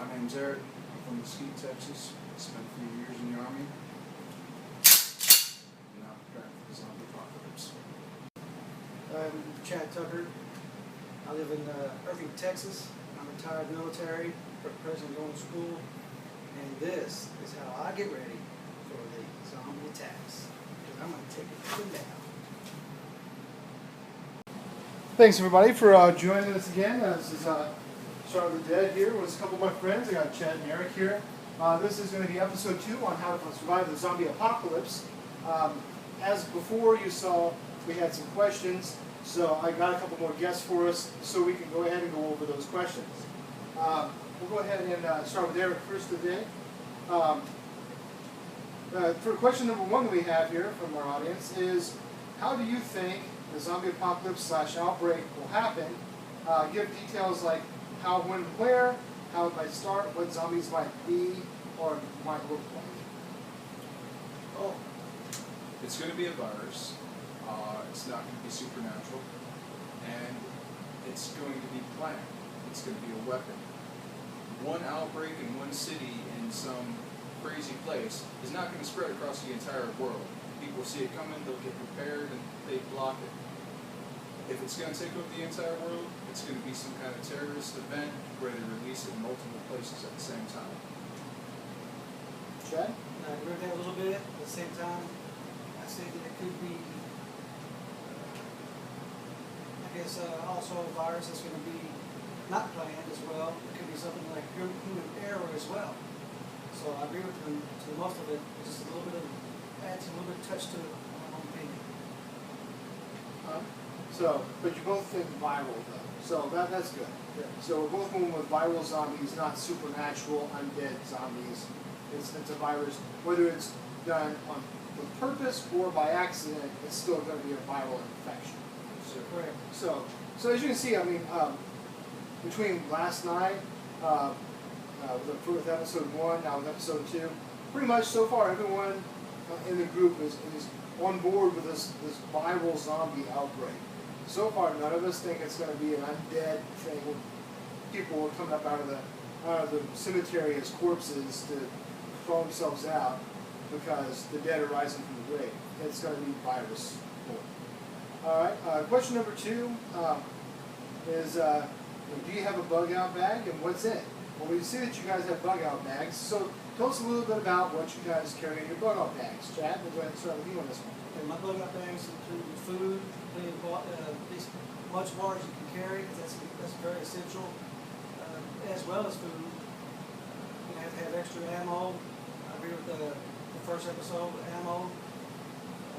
My name's Eric. I'm from Mesquite, Texas. Spent a few years in the Army. Now preparing for the zombie apocalypse. I'm Chad Tucker. I live in Irving, Texas. I'm retired military, presently going to school, and this is how I get ready for the zombie attacks. Because I'm going to take it to them down. Thanks everybody for joining us again. This is Shaun of the Dead here with a couple of my friends. I got Chad and Eric here. This is going to be episode 2 on how to survive the zombie apocalypse. As before you saw, we had some questions, so I got a couple more guests for us so we can go ahead and go over those questions. We'll go ahead and start with Eric first today. For question number 1 that we have here from our audience is, how do you think the zombie apocalypse / outbreak will happen? Give details like how, when, where, how it might start, what zombies might be or might look like. Oh, it's going to be a virus. It's not going to be supernatural, and it's going to be planned. It's going to be a weapon. One outbreak in one city in some crazy place is not going to spread across the entire world. People see it coming, they'll get prepared, and they block it. If it's going to take over the entire world, it's going to be some kind of terrorist event where they release it in multiple places at the same time. Chad? I agree with that a little bit. At the same time, I say that it could be, also a virus that's going to be not planned as well. It could be something like human error as well. So I agree with them to most of it. It's just a little bit of, adds a little bit of touch to it, in my own opinion. But you both think viral though, so that's good. Yeah. So we're both going with viral zombies, not supernatural undead zombies. It's a virus. Whether it's done with purpose or by accident, it's still going to be a viral infection. Correct. So as you can see, I mean, between last night, with episode 1, now with episode 2, pretty much so far everyone in the group is on board with this viral zombie outbreak. So far, none of us think it's going to be an undead thing where people are coming up out of the cemetery as corpses to throw themselves out because the dead are rising from the grave. It's going to be virus. All right. Question number 2 is, do you have a bug out bag and what's in it? Well, we see that you guys have bug out bags. So tell us a little bit about what you guys carry in your bug out bags. Chad, we'll go ahead and start with you on this one. Okay, my bug out bags include food, plenty of as much water as you can carry, because that's very essential, as well as food. You have to have extra ammo. I agree with the first episode, ammo.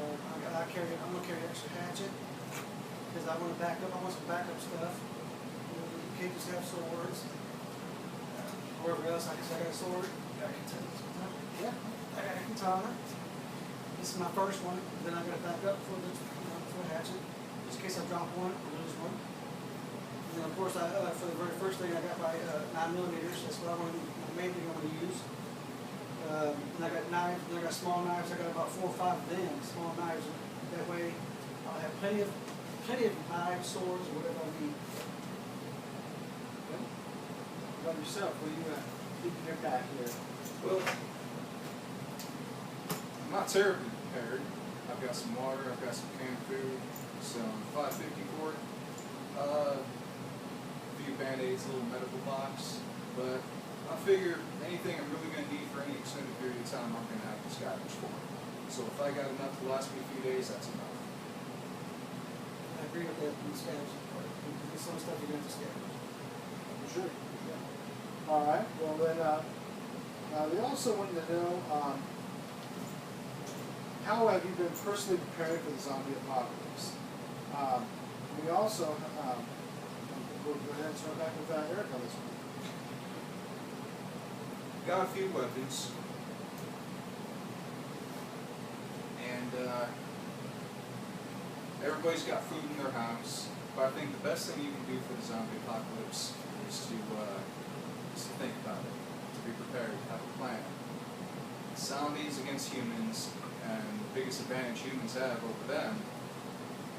I'm going to carry an extra hatchet, because I want some backup stuff. You can't just have swords. Wherever else, I got a sword. I got a katana. Yeah, I got a katana. This is my first one. Then I'm going to back up for the hatchet, just in case I drop one or lose one. And then of course, for the very first thing, I got my 9mm. That's what my main thing I'm going to use. And I got knives. And I got small knives. I got about 4 or 5 of them, small knives. That way, I'll have plenty of knives, swords, or whatever I need. About yourself, what do you keep in your pack here? Well, I'm not terribly prepared. I've got some water, I've got some canned food, some 550 quart, a few Band-Aids, a little medical box, but I figure anything I'm really going to need for any extended period of time, I'm going to have to scavenge for. So if I got enough to last me a few days, that's enough. I agree with that in the scavenging part. There's some stuff you're going to have to scavenge. For sure. All right. Well, then we also wanted to know how have you been personally preparing for the zombie apocalypse? We also we'll go ahead and start back with Eric on this one. Got a few weapons, and everybody's got food in their house. But I think the best thing you can do for the zombie apocalypse is to think about it, to be prepared, to have a plan. Zombies against humans, and the biggest advantage humans have over them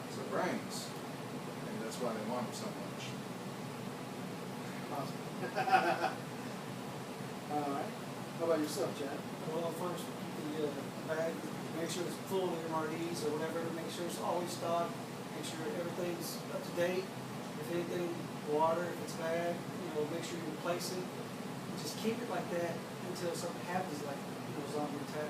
is their brains. And that's why they want them so much. Awesome. Alright. How about yourself, Chad? Well, first, keep the bag, make sure it's full of MREs or whatever, make sure it's always stocked, make sure everything's up to date. If anything, water, if it's bad, make sure you replace it. And just keep it like that until something happens, like, zombie attack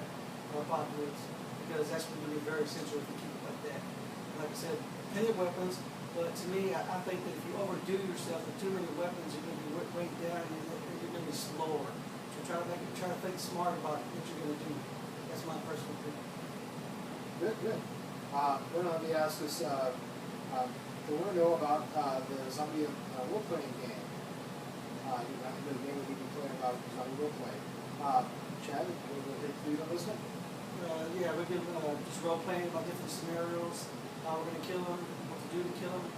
or apocalypse, because that's going to be very essential if you keep it like that. And like I said, plenty of weapons, but to me, I think that if you overdo yourself with too many weapons, you're going to be weighed down and you're going to be slower. So try to think smart about what you're going to do. That's my personal opinion. Good, good. Then let me ask us, we want to know about the zombie role-playing game. The game that we've been playing about zombie role-playing. Chad, you want to take the lead on this one? Yeah, we've been just role-playing about different scenarios, how we're going to kill them, what to do to kill them,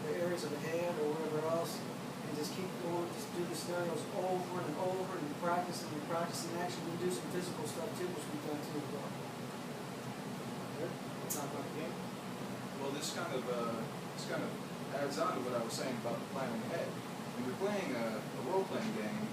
the areas of the head or whatever else, and just keep going, just do the scenarios over and over and practice and actually we do some physical stuff too, which we've done too as well. Good. Talk about the game. Well, this kind of adds on to what I was saying about the planning ahead. When you're playing a role-playing game,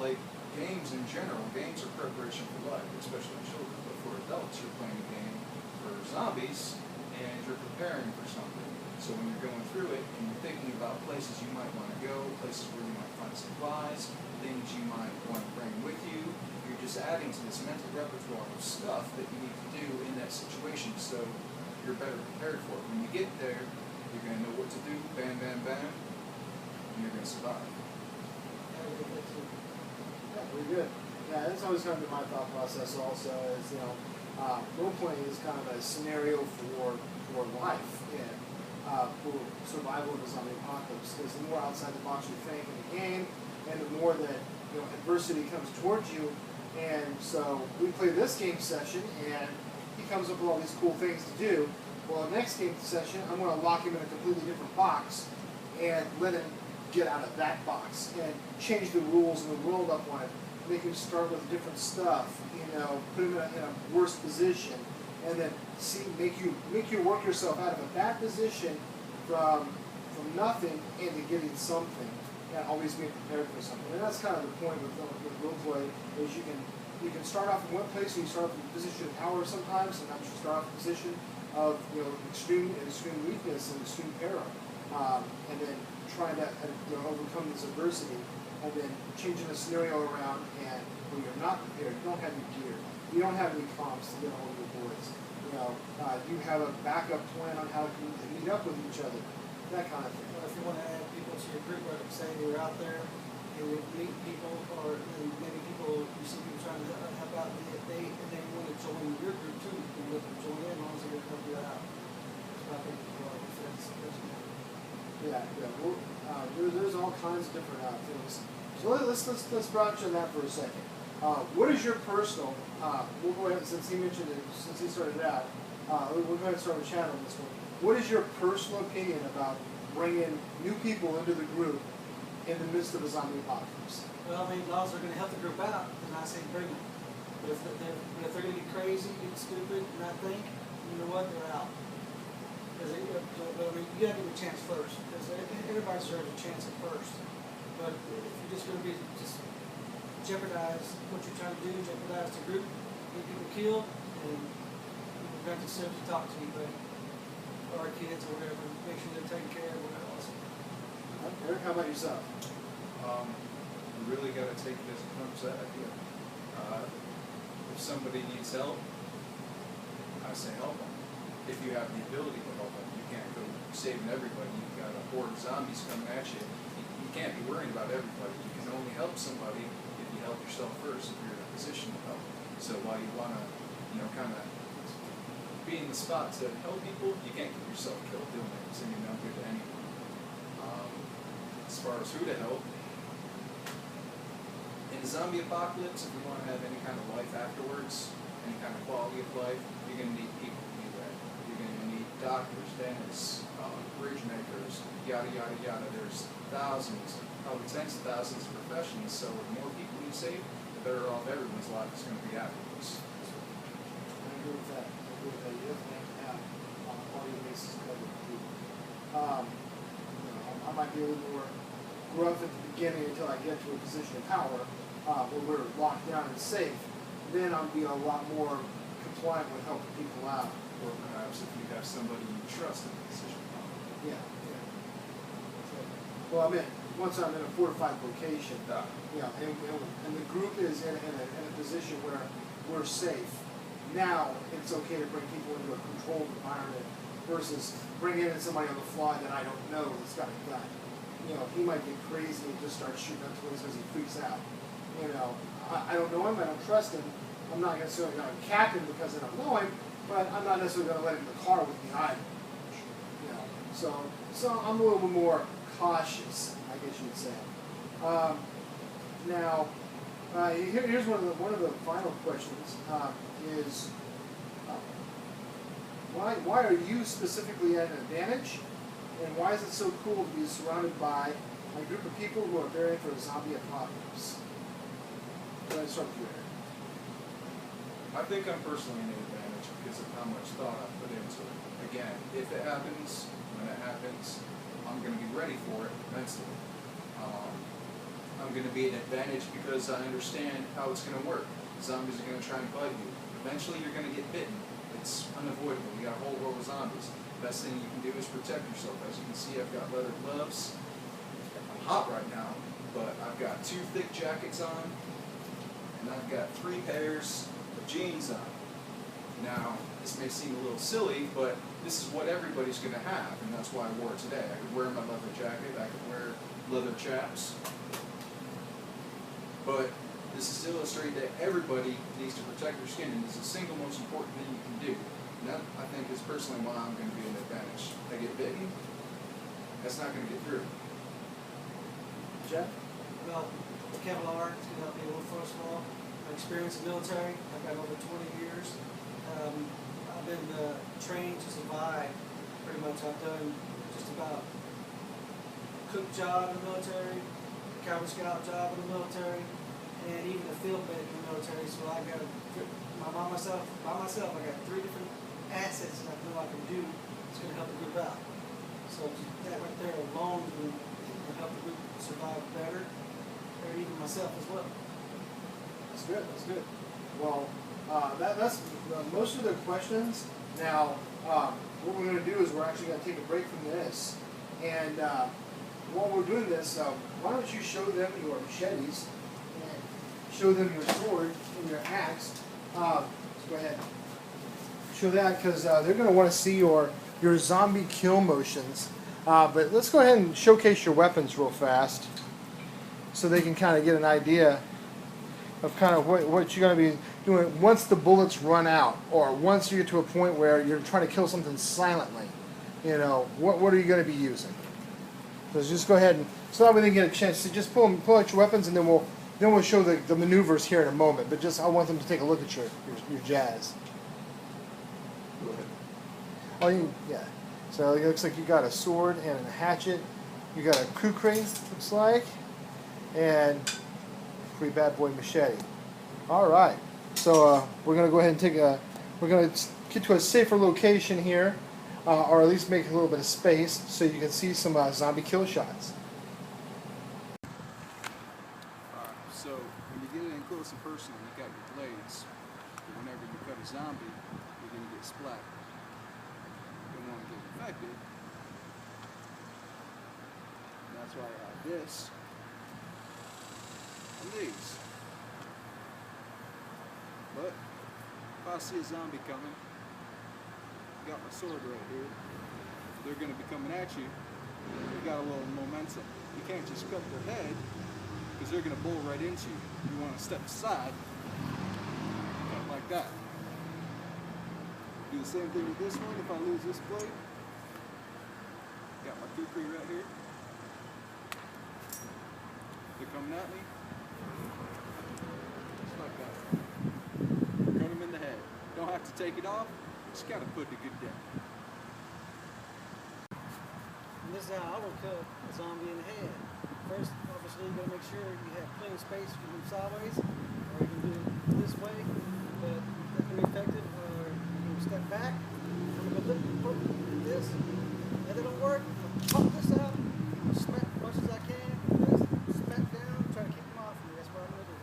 like games in general, games are preparation for life, especially children. But for adults, you're playing a game for zombies, and you're preparing for something. So when you're going through it, and you're thinking about places you might want to go, places where you might find supplies, things you might want to bring with you, you're just adding to this mental repertoire of stuff that you need to do in that situation, so you're better prepared for it. When you get there, you're going to know what to do, bam, bam, bam, and you're going to survive. Yeah, pretty good. Yeah, that's always kind of been my thought process also is, role-playing is kind of a scenario for life and for survival in the zombie apocalypse. Because the more outside the box you think in the game, and the more that adversity comes towards you. And so we play this game session, and he comes up with all these cool things to do. Well, the next game session, I'm going to lock him in a completely different box and let him get out of that box and change the rules and the world up on it, make him start with different stuff, put him in a worse position, and then make you work yourself out of a bad position from nothing into getting something, and always being prepared for something. And that's kind of the point with role play is you can start off in one place and you start off in a position of power sometimes you start off in a position of extreme weakness and extreme peril, and then trying to overcome this adversity, and then changing the scenario around, and when you're not prepared, you don't have any gear, you don't have any comms to get hold of your boys. You have a backup plan on how to meet up with each other, that kind of thing. If you want to add people to your group, like say you're out there and you meet people, or maybe people you see people trying to help out, and they want to join your group too, you can let them join in as long as they're going to help you out. So I think that's Yeah. There's all kinds of different things. So let's branch on that for a second. What is your personal? We'll go ahead, since he mentioned it, since he started it out. We'll go ahead and start with Chad on this one. What is your personal opinion about bringing new people into the group in the midst of a zombie apocalypse? Well, as long as they're going to help the group out, then I say bring them. But if they're going to get crazy, get stupid, and not think, you know what, they're out. But you got to give them a chance first, because everybody deserves a chance at first. But if you're just going to be jeopardize what you're trying to do, jeopardize the group, get people killed, and you're going to sit to talk to anybody, or our kids or whatever, make sure they're taken care of, whatever else. Eric, how about yourself? You really got to take it as it comes at you. If somebody needs help, I say help them. If you have the ability to help them, you can't go saving everybody. You've got a horde of zombies coming at you. You can't be worrying about everybody. You can only help somebody if you help yourself first, if you're in a position to help. So while you want to, kind of be in the spot to help people, you can't get yourself killed doing it, because then you're not good to anyone. As far as who to help, in the zombie apocalypse, if we want to have any kind of life afterwards, any kind of quality of life, you're going to need people to do that. You're going to need doctors, dentists, bridge makers, yada, yada, yada. There's thousands, probably tens of thousands of professions, so the more people you save, the better off everyone's life is going to be afterwards. I agree with that. You definitely have all your bases covered. I might be a little more gruff at the beginning until I get to a position of power, where we're locked down and safe, then I'll be a lot more compliant with helping people out. Or perhaps if you have somebody you trust in the position. Yeah, yeah. So, well, I mean, once I'm in a fortified location, and the group is in a position where we're safe, now it's okay to bring people into a controlled environment versus bringing in somebody on the fly that I don't know that's got a gun. You know, he might get crazy and just start shooting up towards because he freaks out. You know, I don't know him, I don't trust him. I'm not necessarily going to cap him because I don't know him, but I'm not necessarily going to let him in the car with me either. You know, so I'm a little bit more cautious, I guess you would say. Now, here's one of the final questions: is why are you specifically at an advantage, and why is it so cool to be surrounded by a group of people who are preparing for a zombie apocalypse? Let's start with you, Eric. I think I'm personally an advantage because of how much thought I put into it. Again, if it happens, when it happens, I'm going to be ready for it mentally. I'm going to be an advantage because I understand how it's going to work. Zombies are going to try and bite you. Eventually, you're going to get bitten. It's unavoidable. You got a whole world of zombies. Best thing you can do is protect yourself. As you can see, I've got leather gloves. I'm hot right now, but I've got 2 thick jackets on, and I've got 3 pairs of jeans on. Now, this may seem a little silly, but this is what everybody's going to have, and that's why I wore it today. I could wear my leather jacket, I could wear leather chaps, but this is to illustrate that everybody needs to protect their skin, and it's the single most important thing you can do. And that, I think, is personally why I'm going to be an advantage. If I get bitten, that's not going to get through. Jeff? Well, Kevlar is going to help me a little first of all. My experience in the military, I've got over 20 years. I've been trained to survive pretty much. I've done just about cook job in the military, Cowboy Scout job in the military, and even a field medic in the military. So I got by myself, I got 3 different assets that I know I can do. It's going to help the group out. So that right there alone will help the group survive better, or even myself as well. That's good. That's good. Well, that's most of the questions. Now, what we're going to do is we're actually going to take a break from this, and while we're doing this, why don't you show them your machetes and show them your sword and your axe? Let's go ahead. Show that because they're going to want to see your zombie kill motions. But let's go ahead and showcase your weapons real fast, so they can kind of get an idea of kind of what you're going to be doing once the bullets run out, or once you get to a point where you're trying to kill something silently. You know, what are you going to be using? So just go ahead and so that way they get a chance to just pull out your weapons, and then we'll show the maneuvers here in a moment. But just I want them to take a look at your jazz. Go ahead. Oh, yeah. So it looks like you got a sword and a hatchet. You got a kukri, looks like, and pretty bad boy machete. All right. So we're gonna go ahead and we're gonna get to a safer location here, or at least make a little bit of space so you can see some zombie kill shots. Alright, so when you get in close and personal, you got your blades. But whenever you cut a zombie, you're going to get splattered. You don't want to get infected. And that's why I have this and these. But if I see a zombie coming, I got my sword right here. They're going to be coming at you. You got a little momentum. You can't just cut their head, because they're going to bowl right into you. You want to step aside, cut like that. Do the same thing with this one. If I lose this blade, got my kukri right here. They're coming at me, just like that. Cut them in the head. Don't have to take it off, just got to put it a good dent. And this is how I would cut a zombie in the head. First, obviously, you gotta make sure you have plenty of space. You can move sideways, or you can do it this way, but that can be effective. Or you can step back. I'm gonna go look this. If that don't work, pop this out, smack as much as I can. This, smack down, try to keep them off me. That's what I'm gonna do.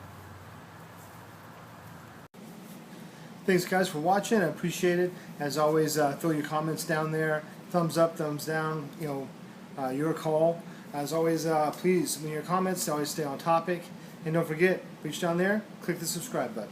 Thanks, guys, for watching. I appreciate it. As always, throw your comments down there. Thumbs up, thumbs down. Your call. As always, please, when your comments, always stay on topic. And don't forget, reach down there, click the subscribe button.